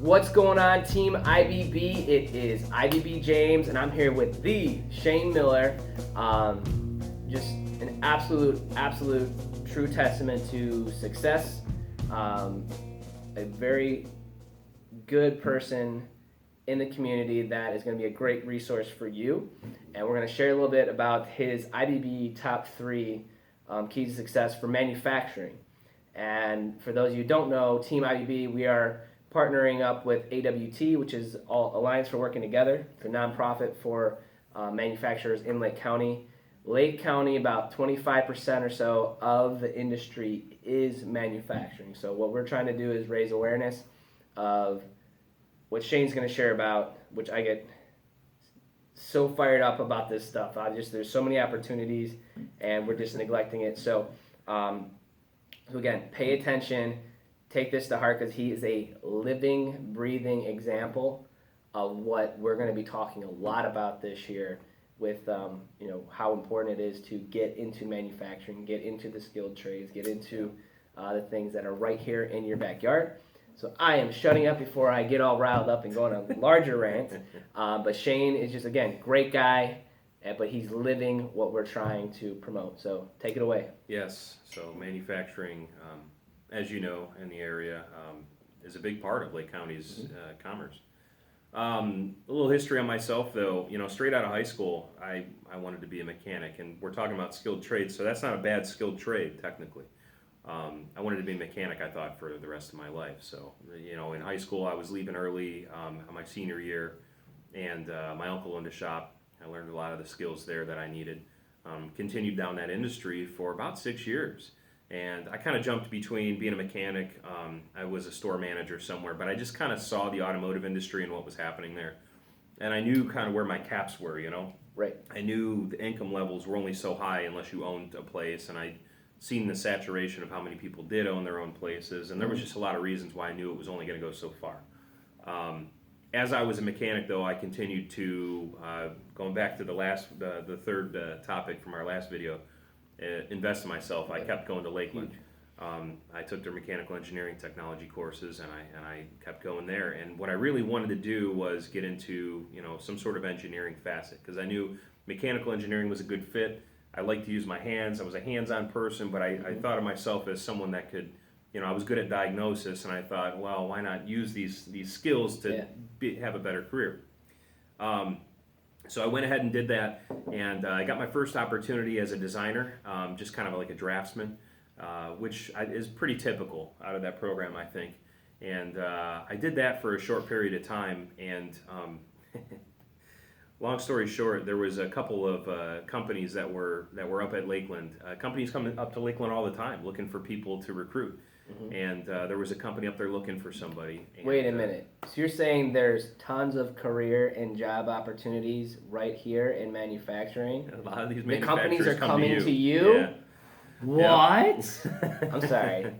What's going on, Team IBB? It is IBB James, and I'm here with the Shayne Miller. Just an absolute true testament to success. A very good person in the community that is going to be a great resource for you. And we're going to share a little bit about his IBB top 3 keys to success for manufacturing. And for those of you who don't know, Team IBB, we are partnering up with AWT, which is Alliance for Working Together. It's a nonprofit for manufacturers in Lake County. Lake County, about 25% or so of the industry is manufacturing. So what we're trying to do is raise awareness of what Shayne's going to share about, which I get so fired up about this stuff. There's so many opportunities, and we're just neglecting it. So again, pay attention. Take this to heart because he is a living, breathing example of what we're going to be talking a lot about this year with how important it is to get into manufacturing, get into the skilled trades, get into the things that are right here in your backyard. So I am shutting up before I get all riled up and going on a larger rant. But Shayne is just, again, great guy, but he's living what we're trying to promote. So take it away. Yes, so manufacturing, as you know, in the area, is a big part of Lake County's commerce. A little history on myself, though. Straight out of high school, I wanted to be a mechanic, and we're talking about skilled trades, so that's not a bad skilled trade, technically. I wanted to be a mechanic, I thought, for the rest of my life. So, in high school, I was leaving early on my senior year, and my uncle owned a shop. I learned a lot of the skills there that I needed. Continued down that industry for about 6 years. And I kind of jumped between being a mechanic. I was a store manager somewhere, but I just kind of saw the automotive industry and what was happening there. And I knew kind of where my caps were, Right. I knew the income levels were only so high unless you owned a place, and I'd seen the saturation of how many people did own their own places, and there was just a lot of reasons why I knew it was only going to go so far. As I was a mechanic, though, I continued to, going back to the third topic from our last video, invest in myself. I kept going to Lakeland. I took their mechanical engineering technology courses, and I kept going there. And what I really wanted to do was get into some sort of engineering facet, because I knew mechanical engineering was a good fit. I like to use my hands. I was a hands-on person, but I thought of myself as someone that could, I was good at diagnosis, and I thought, well, why not use these skills to have a better career? So I went ahead and did that, and I got my first opportunity as a designer, just kind of like a draftsman, which is pretty typical out of that program, I think. And I did that for a short period of time, and long story short, there was a couple of companies that were up at Lakeland. Companies come up to Lakeland all the time looking for people to recruit. And there was a company up there looking for somebody. And, Wait a minute. So you're saying there's tons of career and job opportunities right here in manufacturing? A lot of these The manufacturers companies are come coming to you? Yeah. What? I'm sorry.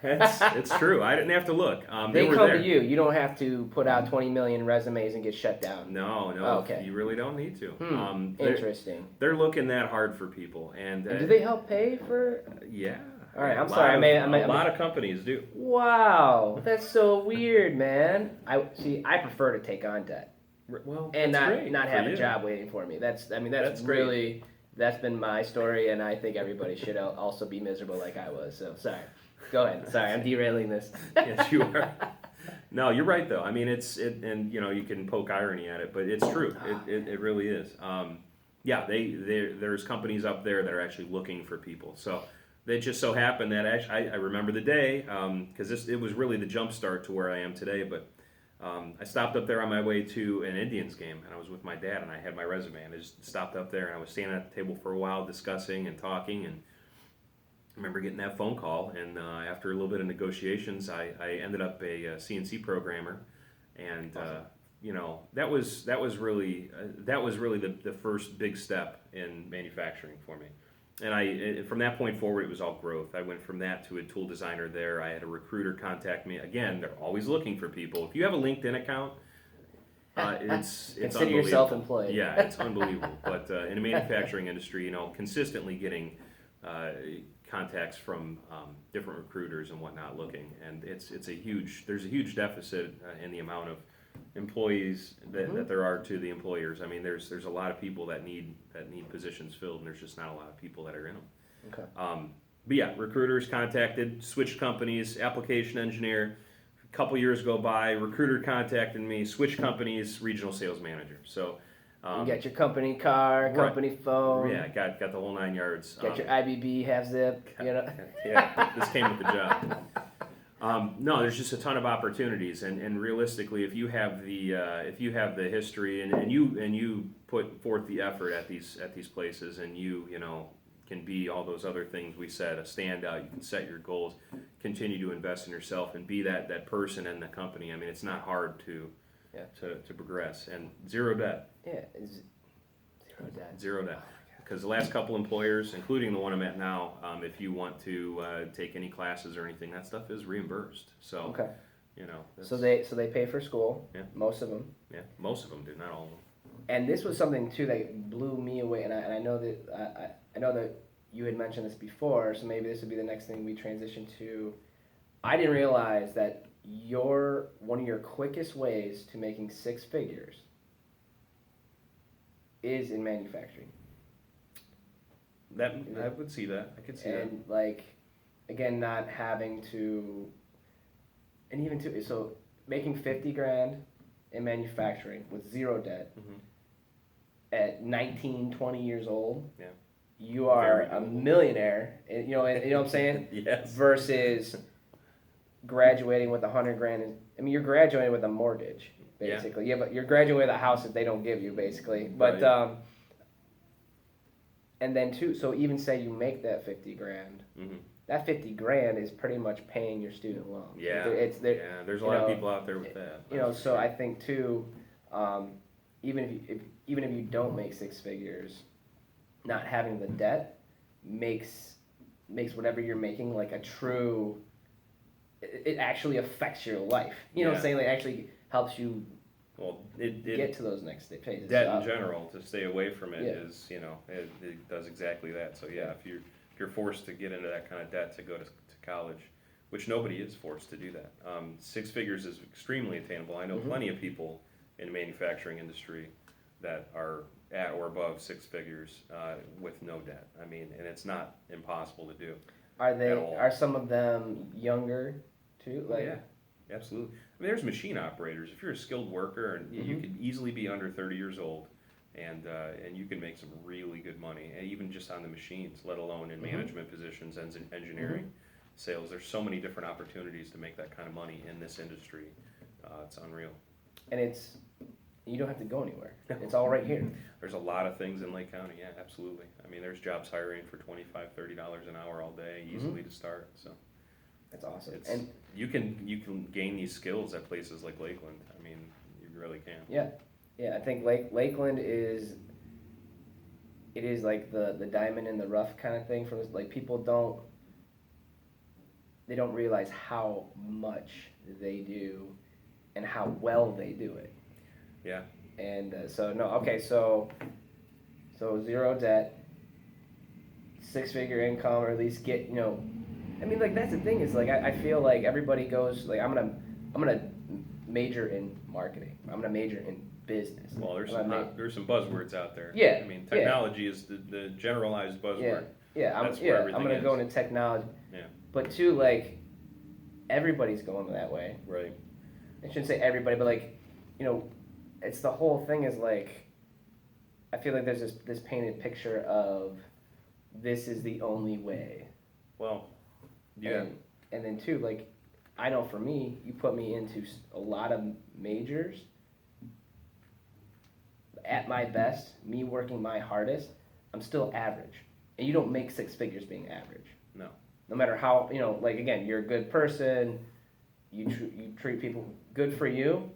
It's true. I didn't have to look. They were come there. to you. You don't have to put out 20 million resumes and get shut down. No. Okay. You really don't need to. Interesting. They're looking that hard for people, and do they help pay for? Yeah. All right. I'm sorry. A lot of companies do. Wow, that's so weird, man. I prefer to take on debt. Well, and that's not great have for a you. job waiting for me. That's That's really that's been my story, and I think everybody should also be miserable like I was. So sorry. Go ahead. Sorry, I'm derailing this. Yes, you are. No, you're right though. I mean, and you can poke irony at it, but it's true. It really is. There's companies up there that are actually looking for people. So it just so happened that I remember the day because it was really the jump start to where I am today. But I stopped up there on my way to an Indians game, and I was with my dad, and I had my resume, and I just stopped up there, and I was standing at the table for a while discussing and talking, and I remember getting that phone call, and after a little bit of negotiations, I ended up a CNC programmer, and awesome. that was really the first big step in manufacturing for me. And from that point forward, it was all growth. I went from that to a tool designer there. I had a recruiter contact me. Again, they're always looking for people. If you have a LinkedIn account, it's consider yourself employed. Yeah, it's unbelievable. But in the manufacturing industry, consistently getting contacts from different recruiters and whatnot looking, and there's a huge deficit in the amount of employees that there are to the employers. I mean, there's a lot of people that need positions filled, and there's just not a lot of people that are in them. Okay. But yeah, recruiters contacted, switched companies, application engineer. A couple years go by, recruiter contacted me, switched companies, regional sales manager. So you got your company car, company phone. Yeah, got the whole 9 yards. Got your IBB half zip. You know. Yeah, this came with the job. No, there's just a ton of opportunities, and realistically, if you have the history and you put forth the effort at these places, and you can be all those other things we said, a standout, you can set your goals, continue to invest in yourself, and be that person in the company. I mean, it's not hard to progress, and zero debt. Yeah, zero debt. Zero debt. Because the last couple employers, including the one I'm at now, if you want to take any classes or anything, that stuff is reimbursed. So, okay. So they pay for school. Yeah. Most of them. Yeah, most of them do, not all of them. And this was something too that blew me away, and I know that I know that you had mentioned this before, so maybe this would be the next thing we transition to. I didn't realize that one of your quickest ways to making six figures is in manufacturing. I would see that. I could see that. And like, again, not having to, and even to, so making 50 grand in manufacturing with zero debt at 19, 20 years old. Yeah. You are a millionaire, you know what I'm saying? Yes. Versus graduating with 100 grand. I mean, you're graduating with a mortgage, basically. Yeah, but you're graduating with a house that they don't give you, basically. But, right. And then too, so even say you make that 50 grand, that 50 grand is pretty much paying your student loan. Yeah. There's a lot of people out there with that. So I think too, even if you don't make six figures, not having the debt makes whatever you're making like a true. It actually affects your life. You know what I'm saying? Like actually helps you. Well, it get to those next phases. Debt in general, to stay away from it is, Yeah. it does exactly that. So yeah, if you're forced to get into that kind of debt to go to college, which nobody is forced to do that. Six figures is extremely attainable. I know plenty of people in the manufacturing industry that are at or above six figures with no debt. I mean, and it's not impossible to do. Are some of them younger too? Like, yeah, absolutely. I mean, there's machine operators. If you're a skilled worker, and you could easily be under 30 years old, and you can make some really good money, and even just on the machines, let alone in management positions and in engineering, sales. There's so many different opportunities to make that kind of money in this industry. It's unreal. And you don't have to go anywhere. It's all right here. There's a lot of things in Lake County. Yeah, absolutely. I mean, there's jobs hiring for $25, $30 an hour all day, easily to start. So. That's awesome. And you can gain these skills at places like Lakeland. I mean, you really can. Yeah. I think Lakeland is like the diamond in the rough kind of thing. For like people don't realize how much they do and how well they do it. Yeah. And so zero debt, six-figure income, or at least get I mean, like, that's the thing is, like, I feel like everybody goes, like, I'm gonna major in marketing. I'm gonna major in business. Well, there's some buzzwords out there. Yeah. I mean, technology is the generalized buzzword. Yeah. I'm gonna go into technology. Yeah. But too, like, everybody's going that way. Right. I shouldn't say everybody, but like, it's the whole thing is like, I feel like there's this painted picture of this is the only way. Well. Yeah. And then too, like, I know for me, you put me into a lot of majors. At my best, me working my hardest, I'm still average. And you don't make six figures being average. No. No matter how, like, again, you're a good person, you treat people good for you,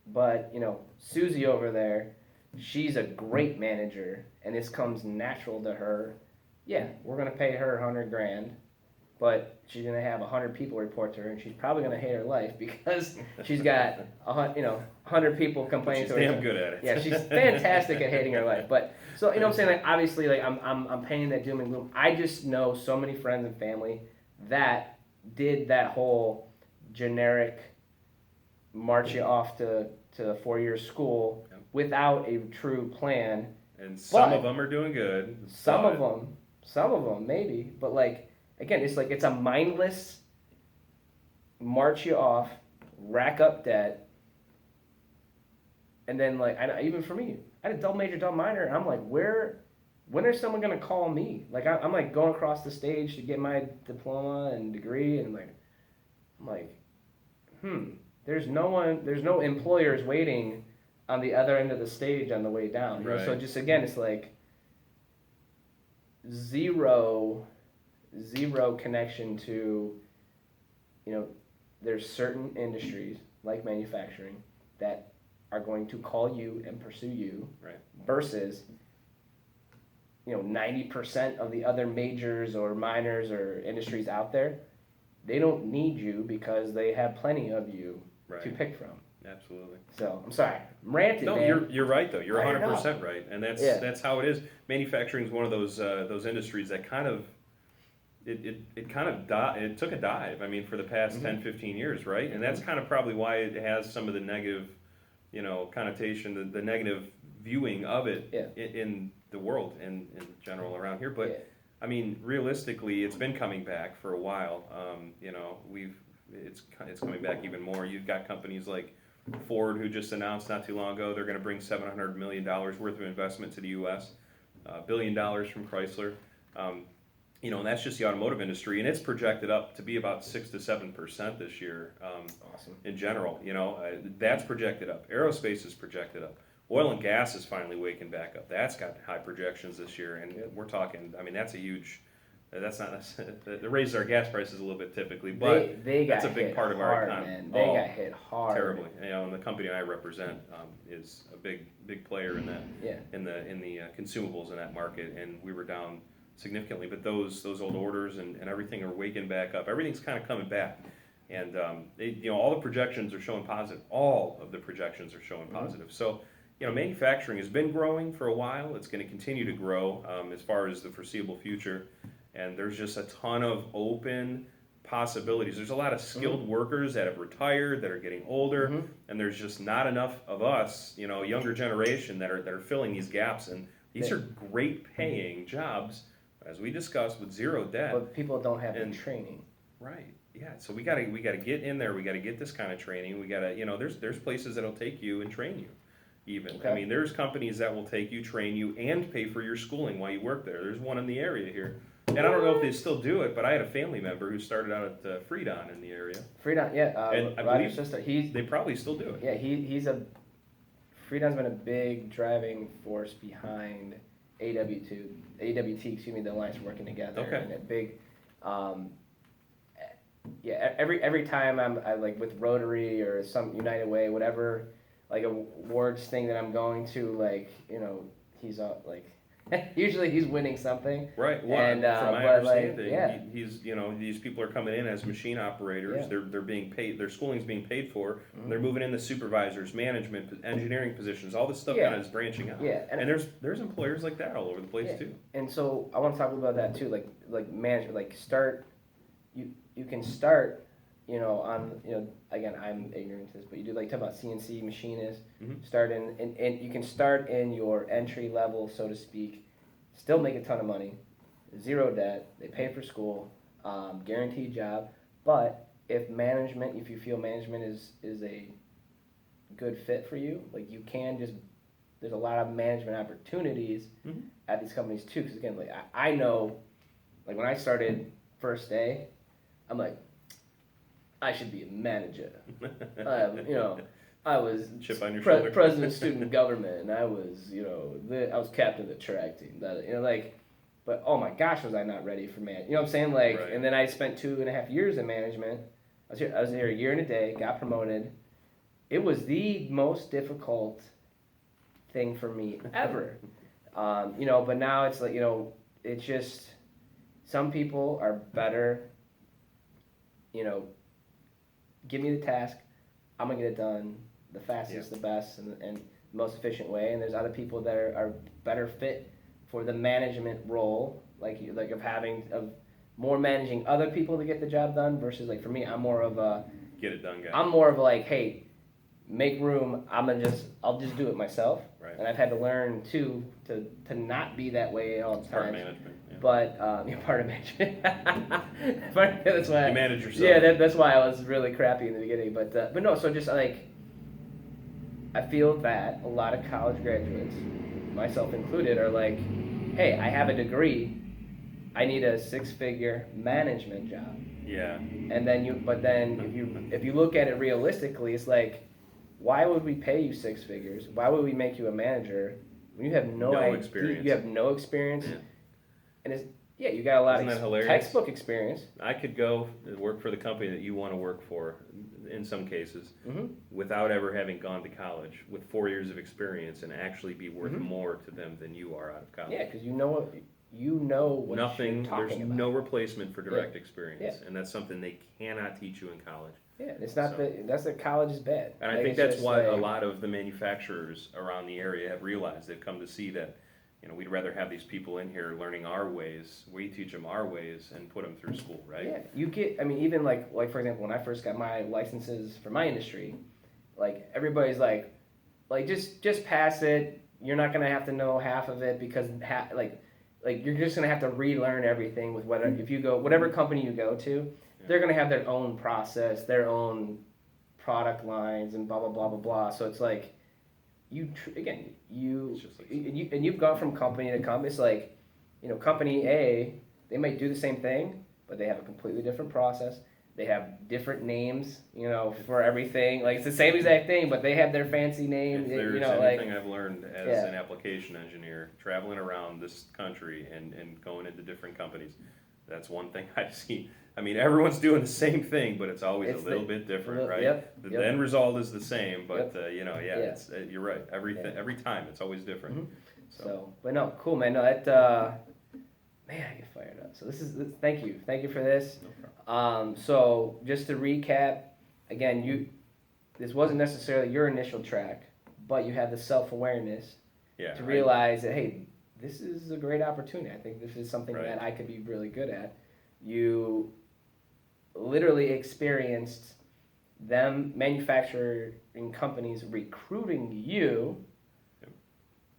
but, Susie over there, she's a great manager, and this comes natural to her. Yeah, we're going to pay her 100 grand. but she's gonna have 100 people report to her, and she's probably gonna hate her life because she's got 100 people complaining to her. She's damn good at it. Yeah, she's fantastic at hating her life. But so what I'm saying, like obviously, like I'm painting that doom and gloom. I just know so many friends and family that did that whole generic march you off to 4 years school without a true plan. And some of them are doing good. Some of them maybe, but like again, it's a mindless march you off, rack up debt, and then like even for me, I had a double major, double minor, and I'm like, when is someone gonna call me? Like I'm like going across the stage to get my diploma and degree, and I'm like, there's no employers waiting on the other end of the stage on the way down. You know? So just again, it's like zero connection to, there's certain industries like manufacturing that are going to call you and pursue you versus 90% of the other majors or minors or industries out there, they don't need you because they have plenty of you to pick from. Absolutely. So I'm sorry, I'm ranting. No, man. you're right though. You're 100% right, and that's how it is. Manufacturing is one of those industries that kind of it took a dive. I mean, for the past 10, 15 years, right? And that's kind of probably why it has some of the negative, connotation, the negative viewing of it in the world in general around here. But I mean, realistically, it's been coming back for a while. It's coming back even more. You've got companies like Ford, who just announced not too long ago they're going to bring $700 million worth of investment to the U.S., $1 billion from Chrysler. And that's just the automotive industry, and it's projected up to be about 6 to 7% this year. Awesome. In general, that's projected up. Aerospace is projected up. Oil and gas is finally waking back up. That's got high projections this year, and we're talking. I mean, that's a huge. That's not. It raises our gas prices a little bit typically, but that's a big part of our economy. Man. They got hit hard. Terribly. And the company I represent is a big player in that. In the consumables in that market, and we were down significantly. But those old orders and everything are waking back up. Everything's kind of coming back, and all the projections are showing positive. All of the projections are showing positive. So. Manufacturing has been growing for a while. It's going to continue to grow as far as the foreseeable future. And there's just a ton of open possibilities. There's a lot of skilled workers that have retired, that are getting older, and there's just not enough of us, younger generation that are filling these gaps. And these are great paying jobs, as we discussed, with zero debt. But people don't have the training. Right. Yeah. So we gotta get in there. We gotta get this kind of training. We gotta, there's places that'll take you and train you. Even. Okay. I mean, there's companies that will take you, train you, and pay for your schooling while you work there. There's one in the area here. And I don't know if they still do it, but I had a family member who started out at Freedon in the area. Freedon, yeah. And I believe sister, they probably still do it. Yeah, Freedon's been a big driving force behind AWT, the Alliance Working Together. Okay. And a big, every time I like with Rotary or some United Way, whatever, like awards thing that I'm going to, he's like usually he's winning something. Right. Well, and from my understanding, he's these people are coming in as machine operators. Yeah. They're being paid. Their schooling's being paid for. And they're moving into supervisors, management, engineering positions. All this stuff kind of is branching out. Yeah. And there's employers like that all over the place too. And so I want to talk about that too. Like management. Like start. You can start. Again, I'm ignorant to this, but you do talk about CNC machinists, start and you can start in your entry level, so to speak, still make a ton of money, zero debt, they pay for school, guaranteed job, but if you feel management is a good fit for you, like you can there's a lot of management opportunities at these companies too, because again, I know, when I started first day, I'm like, I should be a manager. I was chip on your shoulder. President of student government, and I was, I was captain of the track team. But oh my gosh, was I not ready for man? You know what I'm saying? Right. And then I spent 2.5 years in management. I was here a year and a day, got promoted. It was the most difficult thing for me ever. But now it's it's just some people are better you know, give me the task, I'm gonna get it done the fastest, the best, and most efficient way. And there's other people that are better fit for the management role, like of more managing other people to get the job done versus like for me, I'm more of a get it done guy. I'm more of a like, hey, make room. I'll just do it myself. Right. And I've had to learn too to not be that way all the time. Part of management. Yeah. But part of management. That's why you manage yourself. Yeah, that's why I was really crappy in the beginning. But no, so just like I feel that a lot of college graduates, myself included, are like, hey, I have a degree. I need a 6-figure management job. Yeah. And then if you look at it realistically, it's like, why would we pay you 6 figures? Why would we make you a manager when you have no experience? You have no experience, Yeah. And you got a lot of textbook experience. I could go work for the company that you want to work for, in some cases, without ever having gone to college, with 4 years of experience, and actually be worth more to them than you are out of college. Yeah, because you know what you're talking there's about. no replacement for direct experience, and that's something they cannot teach you in college. Yeah, it's not that's that college is bad. And I think that's why a lot of the manufacturers around the area have realized, they've come to see that, we'd rather have these people in here learning our ways. We teach them our ways and put them through school, right? Yeah, you get. I mean, even like for example, when I first got my licenses for my industry, like everybody's like just pass it. You're not gonna have to know half of it because like you're just gonna have to relearn everything with whatever company you go to. They're gonna have their own process, their own product lines, and blah blah blah blah blah. So it's like you've gone from company to company. It's like, company A, they might do the same thing, but they have a completely different process. They have different names, for everything. Like it's the same exact thing, but they have their fancy name. If there's anything I've learned as an application engineer, traveling around this country and going into different companies, that's one thing I see. I mean, everyone's doing the same thing, but it's always a little bit different, right? Yep, the end result is the same, but it's you're right. Every time it's always different. Mm-hmm. So, but no, cool, man. No, that man, I get fired up. So thank you for this. No problem. So just to recap, again, this wasn't necessarily your initial track, but you had the self-awareness to realize that, hey, this is a great opportunity. I think this is something that I could be really good at. You literally experienced them manufacturing companies recruiting you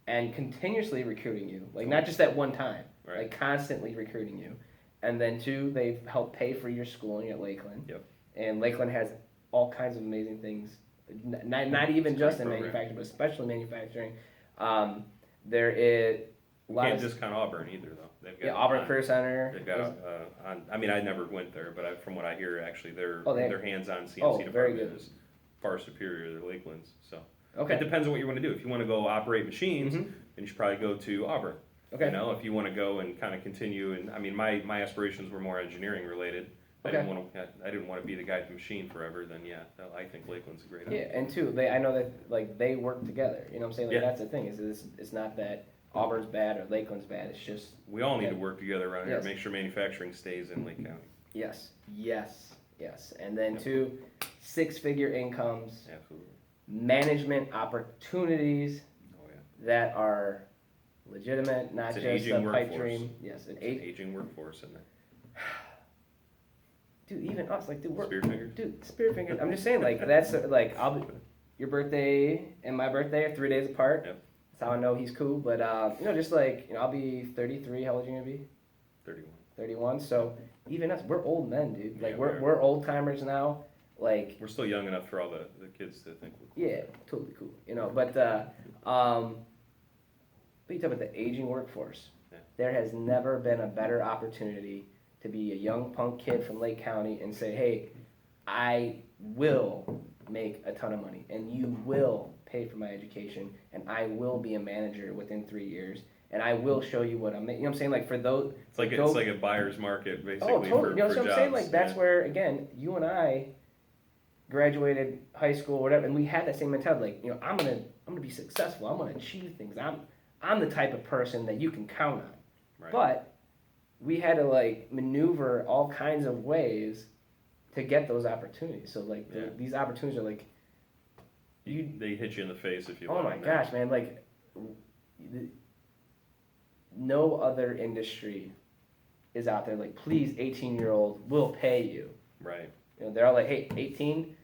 and continuously recruiting you. Like not just at one time, like constantly recruiting you. And then 2, they've helped pay for your schooling at Lakeland. Yep. And Lakeland has all kinds of amazing things, not even just in manufacturing, but especially manufacturing. There is you can't discount Auburn either, though. They've got Auburn Career Center. They've got I mean, I never went there, but from what I hear, actually, their hands-on CNC department very good. is far superior to Lakeland's. So it depends on what you want to do. If you want to go operate machines, then you should probably go to Auburn. Okay. If you want to go and kind of continue, and I mean, my aspirations were more engineering related. I didn't want to be the guy at the machine forever. Then I think Lakeland's a great option. Yeah, and 2, I know that they work together. You know what I'm saying? Like that's the thing it's not that Auburn's bad or Lakeland's bad. It's just we all need to work together around here to make sure manufacturing stays in Lake County. Yes. And then 2, 6-figure incomes. Absolutely. Management opportunities that are legitimate, not just a pipe dream. Yes, an aging workforce in there. Dude, even us, like, Spirit fingers. Dude, spirit fingers. I'm just saying, like, that's like your birthday and my birthday are 3 days apart. Yep. That's how I know he's cool. But just like I'll be 33. How old are you gonna be? 31. 31. So even us, we're old men, dude. Like we're old timers now. Like we're still young enough for all the kids to think we're cool. Yeah, totally cool. But you talk about the aging workforce. Yeah. There has never been a better opportunity to be a young punk kid from Lake County and say, hey, I will make a ton of money and you will pay for my education and I will be a manager within 3 years and I will show you what I'm making. You know what I'm saying? Like for those, it's like a buyer's market basically. Oh, totally. You know what I'm saying? Like that's yeah. where again, you and I graduated high school, whatever, and we had that same mentality. Like, I'm gonna be successful. I'm gonna achieve things. I'm the type of person that you can count on. Right. But we had to like maneuver all kinds of ways to get those opportunities. So like Yeah. these opportunities are like, They hit you in the face if you oh let my them, gosh, man, like no other industry is out there like, please, 18-year-old, we'll pay you. Right. You know, they're all like, hey, 18,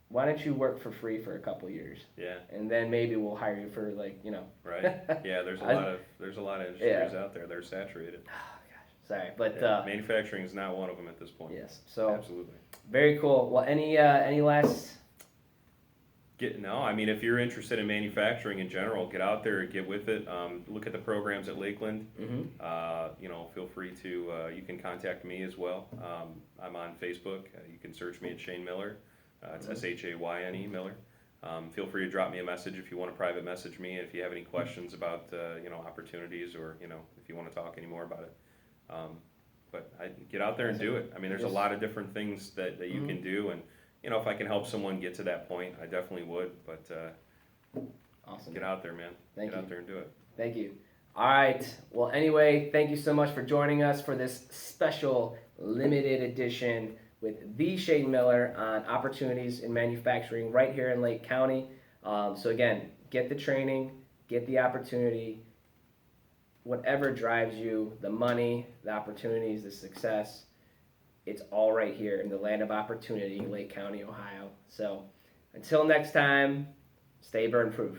why don't you work for free for a couple years? Yeah. And then maybe we'll hire you for like, you know. Right. Yeah, there's a lot of industries out there. They're saturated. Oh gosh, sorry, but manufacturing is not one of them at this point. yes. So Absolutely. very cool. Well, any last? I mean, if you're interested in manufacturing in general, get out there, get with it. Look at the programs at Lakeland. Mm-hmm. Feel free to. You can contact me as well. I'm on Facebook. You can search me at Shayne Miller. It's Shayne Miller. Feel free to drop me a message if you want to private message me. If you have any questions about opportunities, or if you want to talk any more about it. But get out there and do it. I mean, there's a lot of different things that you can do, and if I can help someone get to that point, I definitely would. But Awesome. Get out there, man. Get out there and do it. Thank you. All right. Well, anyway, thank you so much for joining us for this special limited edition with the Shayne Miller on opportunities in manufacturing right here in Lake County. So again, get the training, get the opportunity, whatever drives you, the money, the opportunities, the success. It's all right here in the land of opportunity, Lake County, Ohio. So until next time, stay burn proof.